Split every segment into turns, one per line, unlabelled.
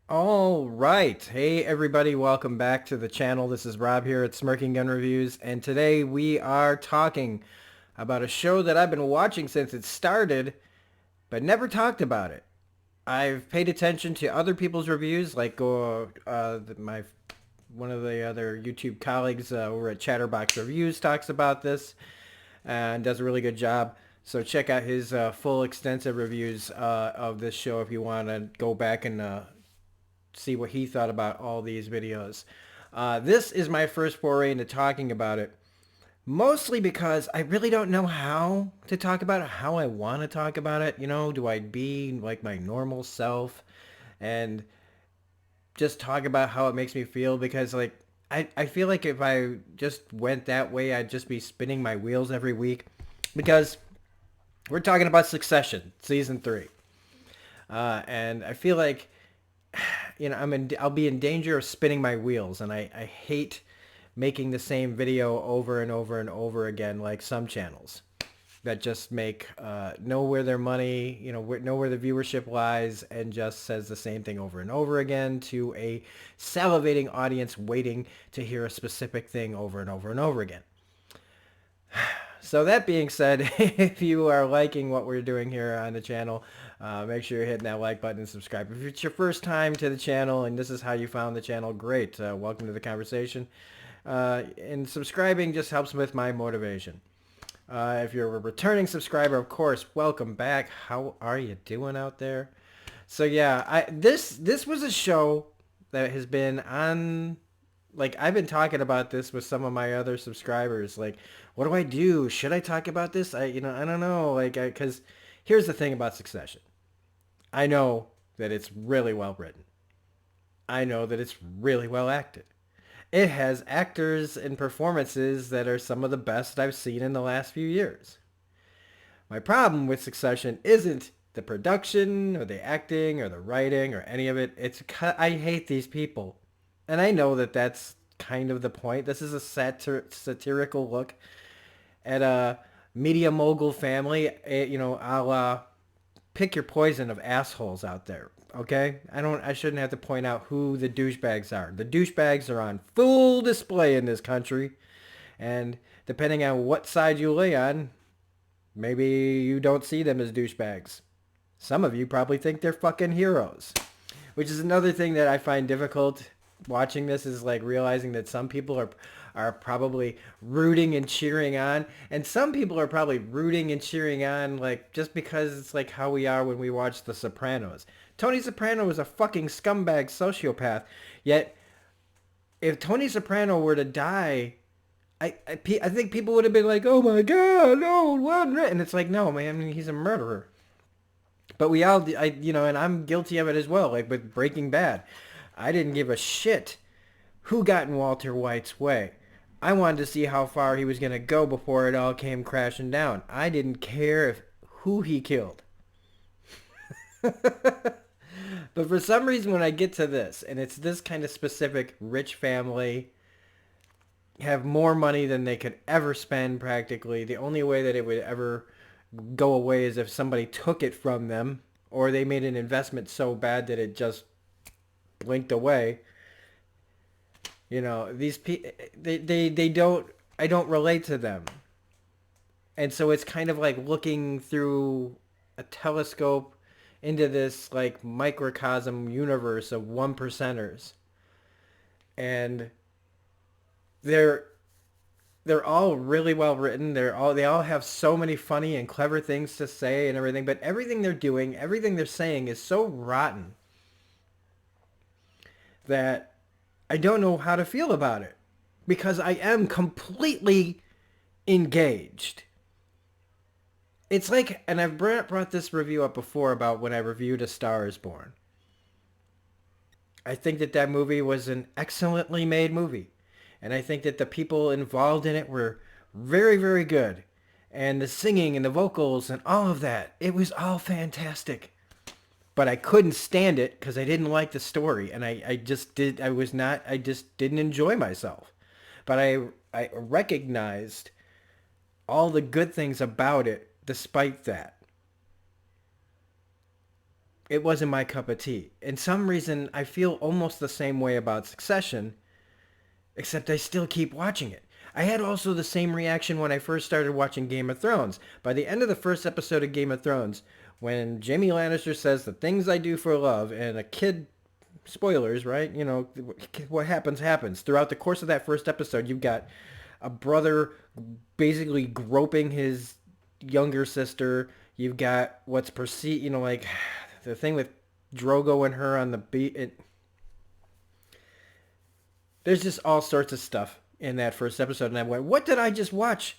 All right. Hey, everybody. Welcome back to the channel. This is Rob here at Smirking Gun Reviews. And today we are talking about a show that I've been watching since it started, but never talked about it. I've paid attention to other people's reviews, like my one of the other YouTube colleagues over at Chatterbox Reviews talks about this and does a really good job. So check out his full extensive reviews of this show if you want to go back and see what he thought about all these videos. This is my first foray into talking about it, mostly because I really don't know how to talk about it, how I want to talk about it. You know, do I be like my normal self and just talk about how it makes me feel? Because like I feel like if I just went that way, I'd just be spinning my wheels every week. Because we're talking about Secession, Season 3. And I feel like, you know, I'll be in danger of spinning my wheels, and I hate making the same video over and over and over again, like some channels that just know where their money, you know, know where the viewership lies, and just says the same thing over and over again to a salivating audience waiting to hear a specific thing over and over and over again. So that being said, if you are liking what we're doing here on the channel, make sure you're hitting that like button and subscribe. If it's your first time to the channel and this is how you found the channel, great. Welcome to the conversation. And subscribing just helps with my motivation. If you're a returning subscriber, of course, welcome back. How are you doing out there? So yeah, this was a show that has been on. Like, I've been talking about this with some of my other subscribers. Like, what do I do? Should I talk about this? I don't know. Like, because here's the thing about Succession. I know that it's really well written. I know that it's really well acted. It has actors and performances that are some of the best I've seen in the last few years. My problem with Succession isn't the production or the acting or the writing or any of it. I hate these people. And I know that that's kind of the point. This is a satirical look at a media mogul family, you know, a la pick your poison of assholes out there, okay? I shouldn't have to point out who the douchebags are. The douchebags are on full display in this country, and depending on what side you lay on, maybe you don't see them as douchebags. Some of you probably think they're fucking heroes, which is another thing that I find difficult watching this, is like realizing that some people are probably rooting and cheering on, and some people are probably rooting and cheering on like just because it's like how we are when we watch The Sopranos. Tony Soprano is a fucking scumbag sociopath, yet if Tony Soprano were to die, I think people would have been like, oh my god, no, what? And it's like, no, man, I mean, he's a murderer. But we all, you know, and I'm guilty of it as well, like with Breaking Bad. I didn't give a shit who got in Walter White's way. I wanted to see how far he was going to go before it all came crashing down. I didn't care who he killed. But for some reason, when I get to this, and it's this kind of specific rich family, have more money than they could ever spend practically. The only way that it would ever go away is if somebody took it from them, or they made an investment so bad that it just blinked away. You know, these people, they don't, I don't relate to them. And so it's kind of like looking through a telescope into this like microcosm universe of one percenters. And they're all really well written. They all have so many funny and clever things to say and everything, but everything they're doing, everything they're saying is so rotten that I don't know how to feel about it, because I am completely engaged. It's like, and I've brought this review up before about when I reviewed A Star is Born. I think that that movie was an excellently made movie. And I think that the people involved in it were very, very good. And the singing and the vocals and all of that, it was all fantastic. But I couldn't stand it because I didn't like the story. And I just did, I was not, I just didn't enjoy myself. But I recognized all the good things about it despite that. It wasn't my cup of tea. In some reason, I feel almost the same way about Succession, except I still keep watching it. I had also the same reaction when I first started watching Game of Thrones. By the end of the first episode of Game of Thrones, when Jaime Lannister says the things I do for love, and a kid, spoilers, right? You know, what happens, happens. Throughout the course of that first episode, you've got a brother basically groping his younger sister. You've got what's perceived, you know, like the thing with Drogo and her on the beat. There's just all sorts of stuff in that first episode. And I went, what did I just watch?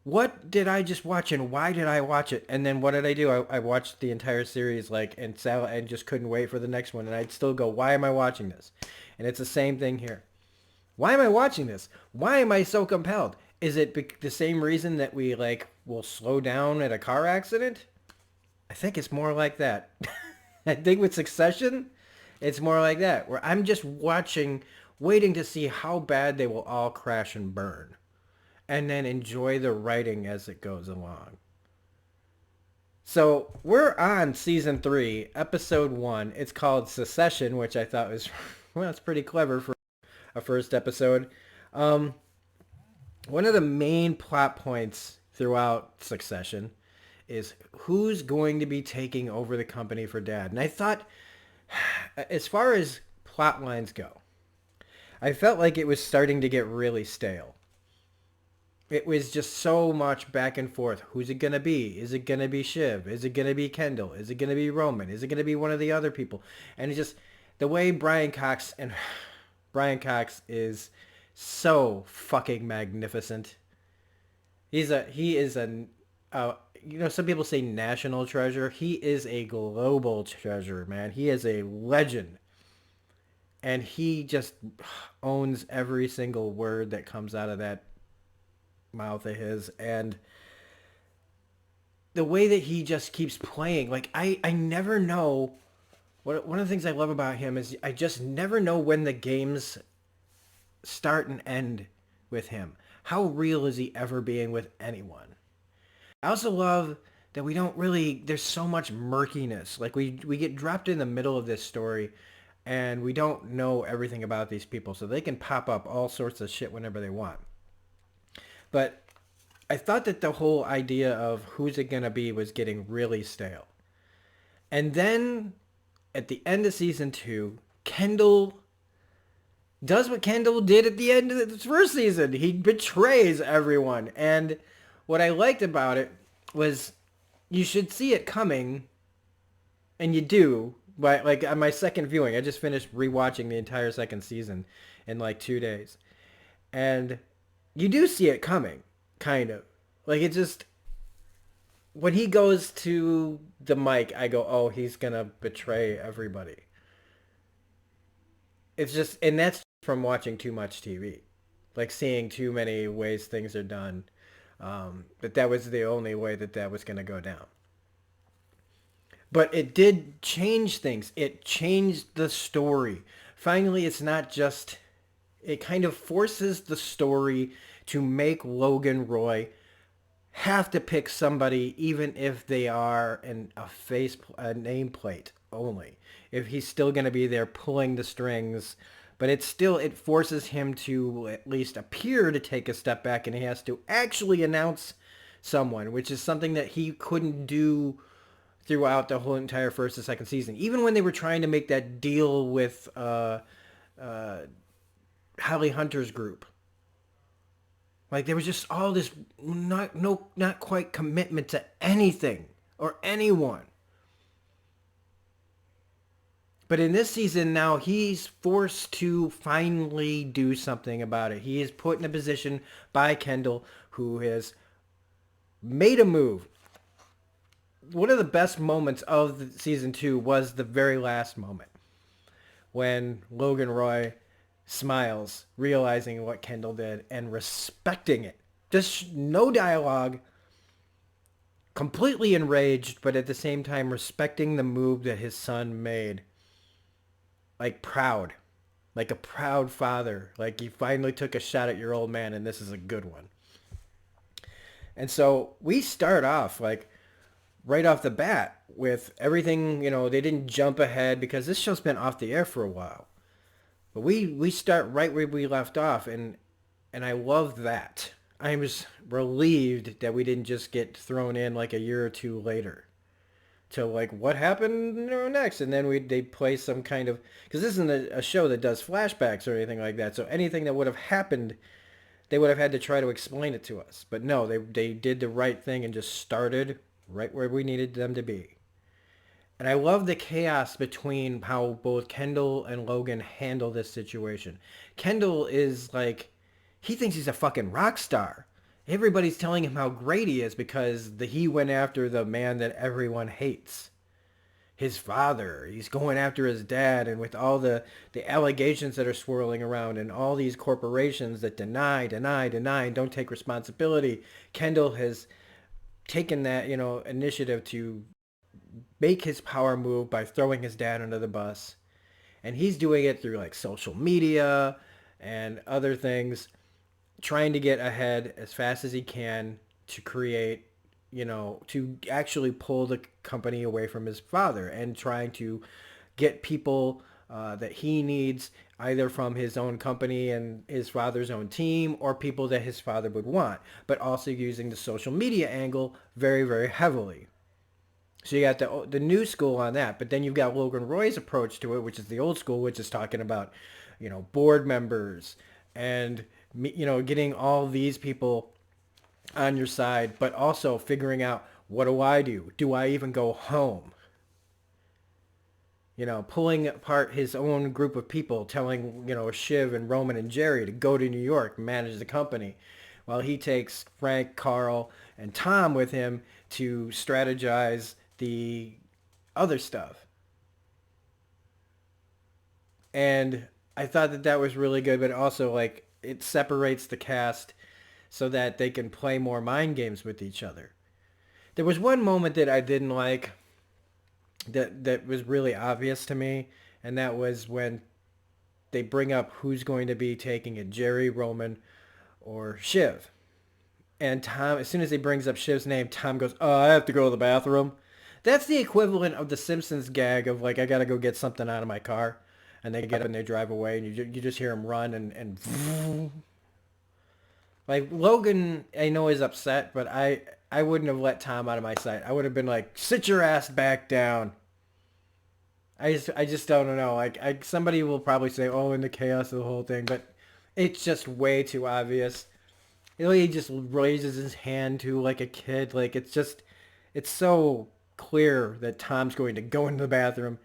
What did I just watch and why did I watch it? And then what did I do? I watched the entire series and just couldn't wait for the next one. And I'd still go, why am I watching this? And it's the same thing here. Why am I watching this? Why am I so compelled? Is it the same reason that we will slow down at a car accident? I think it's more like that. I think with Succession, it's more like that, where I'm just watching, waiting to see how bad they will all crash and burn, and then enjoy the writing as it goes along. So we're on season 3, episode 1. It's called Secession, which I thought was, well, it's pretty clever for a first episode. One of the main plot points throughout Succession is who's going to be taking over the company for Dad. And I thought, as far as plot lines go, I felt like it was starting to get really stale. It was just so much back and forth. Who's it going to be? Is it going to be Shiv? Is it going to be Kendall? Is it going to be Roman? Is it going to be one of the other people? And it's just the way Brian Cox is so fucking magnificent. He is some people say national treasure. He is a global treasure, man. He is a legend. And he just owns every single word that comes out of that mouth of his. And the way that he just keeps playing, I never know. One of the things I love about him is I just never know when the games start and end with him. How real is he ever being with anyone? I also love that we don't really, there's so much murkiness. We get dropped in the middle of this story and we don't know everything about these people. So they can pop up all sorts of shit whenever they want. But I thought that the whole idea of who's it going to be was getting really stale. And then at the end of season 2, Kendall does what Kendall did at the end of the first season. He betrays everyone. And what I liked about it was you should see it coming, and you do. But on my second viewing, I just finished rewatching the entire second season in 2 days. And you do see it coming, kind of. It just, when he goes to the mic, I go, oh, he's going to betray everybody. It's just, and that's from watching too much TV. Seeing too many ways things are done. But that was the only way that was going to go down. But it did change things. It changed the story. Finally, it's not just, it kind of forces the story to make Logan Roy have to pick somebody, even if they are a nameplate only. If he's still going to be there pulling the strings, but it forces him to at least appear to take a step back, and he has to actually announce someone, which is something that he couldn't do throughout the whole entire first and second season. Even when they were trying to make that deal with Holly Hunter's group. There was just all this not quite commitment to anything or anyone. But in this season now, he's forced to finally do something about it. He is put in a position by Kendall, who has made a move. One of the best moments of the season 2 was the very last moment when Logan Roy smiles, realizing what Kendall did and respecting it. Just no dialogue, completely enraged, but at the same time respecting the move that his son made. Like proud. Like a proud father. Like you finally took a shot at your old man and this is a good one. And so we start off like right off the bat with everything, they didn't jump ahead because this show's been off the air for a while. But we start right where we left off, and I love that. I was relieved that we didn't just get thrown in like a year or two later to like what happened next, and then they play some kind of, because this isn't a show that does flashbacks or anything like that. So anything that would have happened, they would have had to try to explain it to us. But no, they did the right thing and just started right where we needed them to be. And I love the chaos between how both Kendall and Logan handle this situation. Kendall is like, he thinks he's a fucking rock star. Everybody's telling him how great he is because he went after the man that everyone hates. His father. He's going after his dad, and with all the allegations that are swirling around and all these corporations that deny, and don't take responsibility, Kendall has taken that, initiative to make his power move by throwing his dad under the bus. And he's doing it through like social media and other things, trying to get ahead as fast as he can to create, to actually pull the company away from his father and trying to get people that he needs either from his own company and his father's own team or people that his father would want, but also using the social media angle very, very heavily. So you got the new school on that, but then you've got Logan Roy's approach to it, which is the old school, which is talking about, board members and, getting all these people on your side, but also figuring out, what do I do? Do I even go home? Pulling apart his own group of people, telling, Shiv and Roman and Jerry to go to New York, manage the company, while he takes Frank, Carl, and Tom with him to strategize the other stuff. And I thought that was really good, but also like it separates the cast so that they can play more mind games with each other. There was one moment that I didn't like that was really obvious to me, and that was when they bring up who's going to be taking it, Jerry, Roman, or Shiv. And Tom, as soon as he brings up Shiv's name, Tom goes, "Oh, I have to go to the bathroom." That's the equivalent of the Simpsons gag of like, I gotta go get something out of my car. And they get up and they drive away, and you just hear him run and like Logan, I know is upset, but I wouldn't have let Tom out of my sight. I would have been like, sit your ass back down. I just don't know. Like somebody will probably say, oh, in the chaos of the whole thing, but it's just way too obvious. He just raises his hand to like a kid. Like it's so clear that Tom's going to go into the bathroom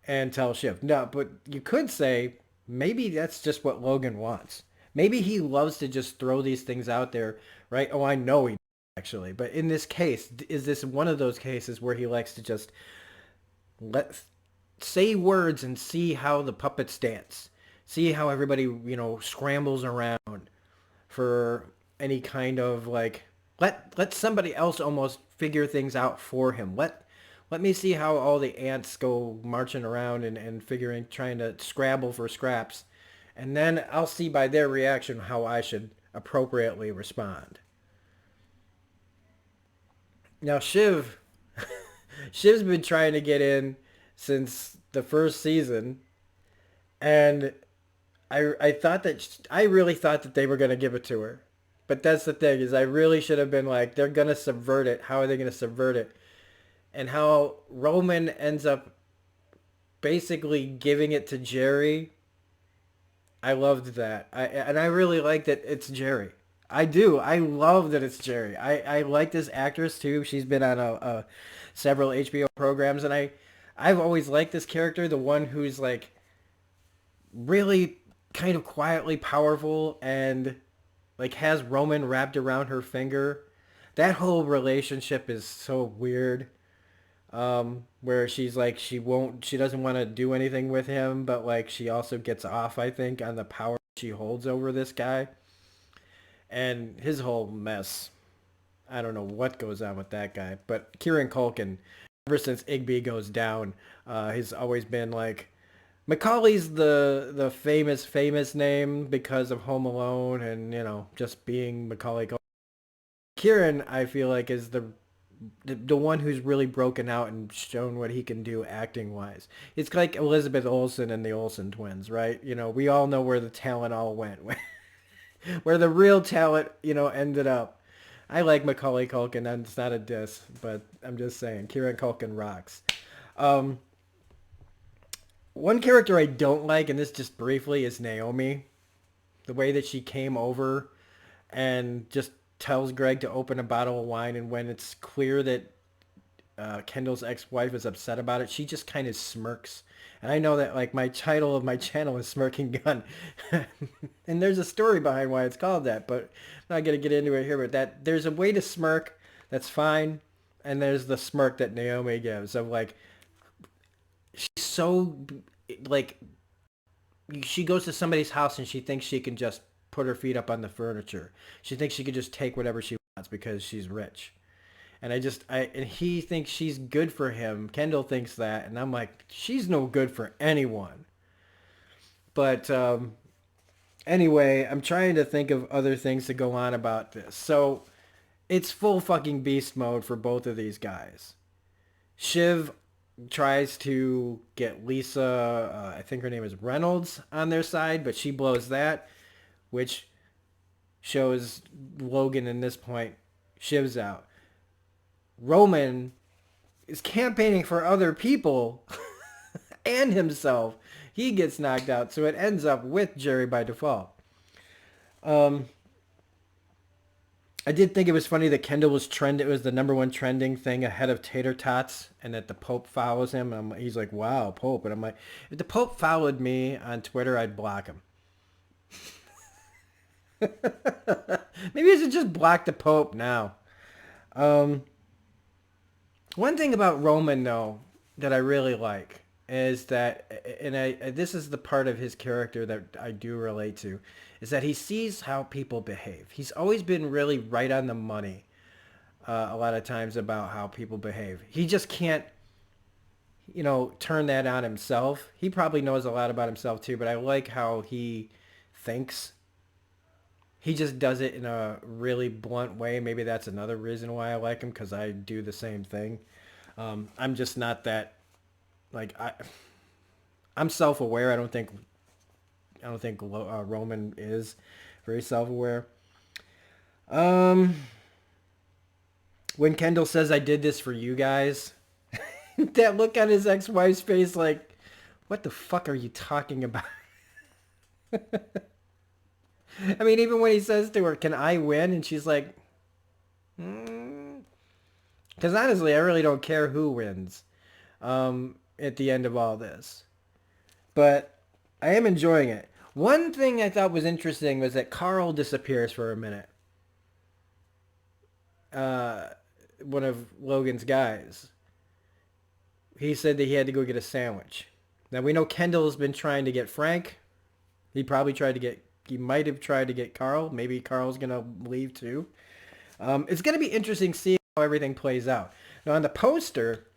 and tell Shiv. No, but you could say maybe that's just what Logan wants. Maybe he loves to just throw these things out there, right? Oh, I know he actually. But in this case, is this one of those cases where he likes to just say words and see how the puppets dance? See how everybody, scrambles around for any kind of like let somebody else almost figure things out for him. Let me see how all the ants go marching around and figuring, trying to scrabble for scraps. And then I'll see by their reaction how I should appropriately respond. Now Shiv's been trying to get in since the first season, and I really thought that they were going to give it to her. But that's the thing, is I really should have been like, they're going to subvert it. How are they going to subvert it? And how Roman ends up basically giving it to Jerry. I loved that. I really like that it's Jerry. I do. I love that it's Jerry. I like this actress too. She's been on several HBO programs, and I I've always liked this character, the one who's like really kind of quietly powerful and like has Roman wrapped around her finger. That whole relationship is so weird. Where she's like she doesn't want to do anything with him, but like she also gets off, I think, on the power she holds over this guy and his whole mess. I don't know what goes on with that guy, but Kieran Culkin, ever since Igby goes down, he's always been like Macaulay's the famous name because of Home Alone and just being Macaulay Culkin. Kieran, I feel like, is the one who's really broken out and shown what he can do acting wise. It's like Elizabeth Olsen and the Olsen twins, right? We all know where the talent all went, where the real talent, ended up. I like Macaulay Culkin, and it's not a diss, but I'm just saying, Kieran Culkin rocks. Um, One character I don't like, and this just briefly, is Naomi. The way that she came over and just tells Greg to open a bottle of wine, and when it's clear that Kendall's ex-wife is upset about it, she just kind of smirks. And I know that like my title of my channel is Smirking Gun, and there's a story behind why it's called that, but I'm not gonna get into it here. But that there's a way to smirk that's fine, and there's the smirk that Naomi gives of like she's so like she goes to somebody's house and she thinks she can just put her feet up on the furniture. She thinks she can just take whatever she wants because she's rich. And and he thinks she's good for him. Kendall thinks that, and I'm like, she's no good for anyone. But anyway, I'm trying to think of other things to go on about this. So it's full fucking beast mode for both of these guys. Shiv tries to get Lisa, I think her name is Reynolds, on their side, but she blows that, which shows Logan in this point. Shiv's out. Roman is campaigning for other people and himself. He gets knocked out, so it ends up with Jerry by default. Um, I did think it was funny that Kendall was it was the number one trending thing ahead of Tater Tots, and that the Pope follows him. He's like, wow, Pope. And I'm like, if the Pope followed me on Twitter, I'd block him. Maybe I should just block the Pope now. Um, One thing about Roman, though, that I really like is that, and this is the part of his character that I do relate to, is that he sees how people behave. He's always been really right on the money a lot of times about how people behave. He just can't, turn that on himself. He probably knows a lot about himself too, but I like how he thinks. He just does it in a really blunt way. Maybe that's another reason why I like him, because I do the same thing. I'm just not that like I'm self-aware. I don't think Roman is very self-aware. Um, when Kendall says I did this for you guys, that look on his ex-wife's face, like, what the fuck are you talking about? I mean, even when he says to her, "Can I win?" and she's like, because honestly, I really don't care who wins at the end of all this. But I am enjoying it. One thing I thought was interesting was that Carl disappears for a minute. Uh, One of Logan's guys. He said that he had to go get a sandwich. Now we know Kendall's been trying to get Frank. He might have tried to get Carl. Maybe Carl's going to leave too. It's going to be interesting seeing how everything plays out. Now on the poster,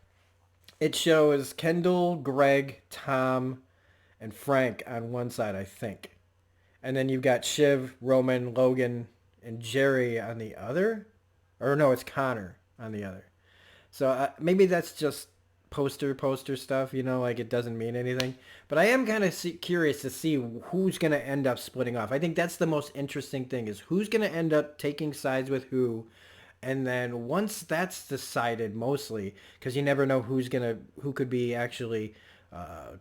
it shows Kendall, Greg, Tom, and Frank on one side, I think. And then you've got Shiv, Roman, Logan, and Jerry on the other. Or no, it's Connor on the other. So maybe that's just poster stuff, like it doesn't mean anything. But I am kind of curious to see who's going to end up splitting off. I think that's the most interesting thing, is who's going to end up taking sides with who. And then once that's decided, mostly, because you never know who could be actually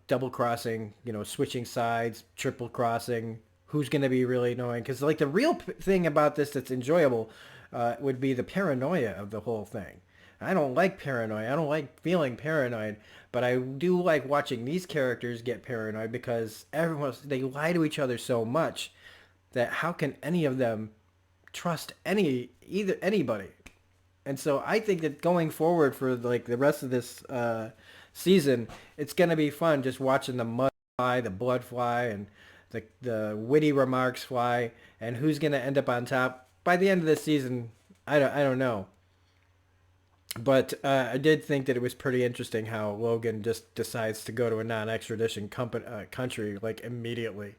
double crossing, switching sides, triple crossing, who's going to be really annoying. Because like the real thing about this that's enjoyable would be the paranoia of the whole thing. I don't like paranoid. I don't like feeling paranoid, but I do like watching these characters get paranoid because they lie to each other so much that how can any of them trust anybody? And so I think that going forward for like the rest of this season, it's gonna be fun just watching the mud fly, the blood fly, and the witty remarks fly, and who's gonna end up on top by the end of the season. I don't know. But I did think that it was pretty interesting how Logan just decides to go to a non-extradition country like immediately.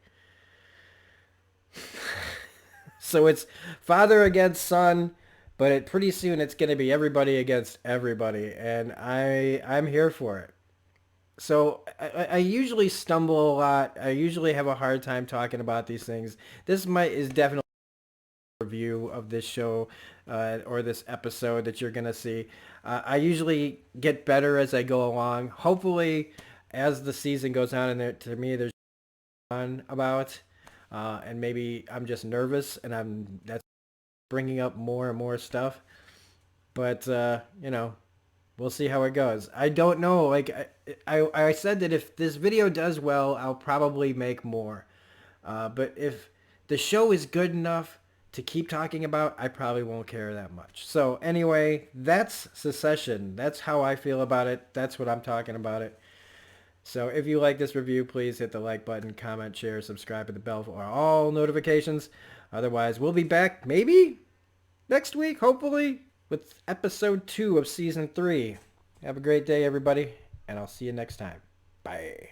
So it's father against son, but pretty soon it's going to be everybody against everybody, and I'm here for it. So I usually stumble a lot. I usually have a hard time talking about these things. This is definitely a review of this show or this episode that you're going to see. I usually get better as I go along. Hopefully, as the season goes on, and to me, there's fun about, and maybe I'm just nervous, and that's bringing up more and more stuff. But we'll see how it goes. I don't know. Like I said that if this video does well, I'll probably make more. But if the show is good enough to keep talking about, I probably won't care that much. So anyway, that's Secession. That's how I feel about it. That's what I'm talking about it. So if you like this review, please hit the like button, comment, share, subscribe, and the bell for all notifications. Otherwise, we'll be back maybe next week, hopefully, with episode 2 of season 3. Have a great day, everybody, and I'll see you next time. Bye.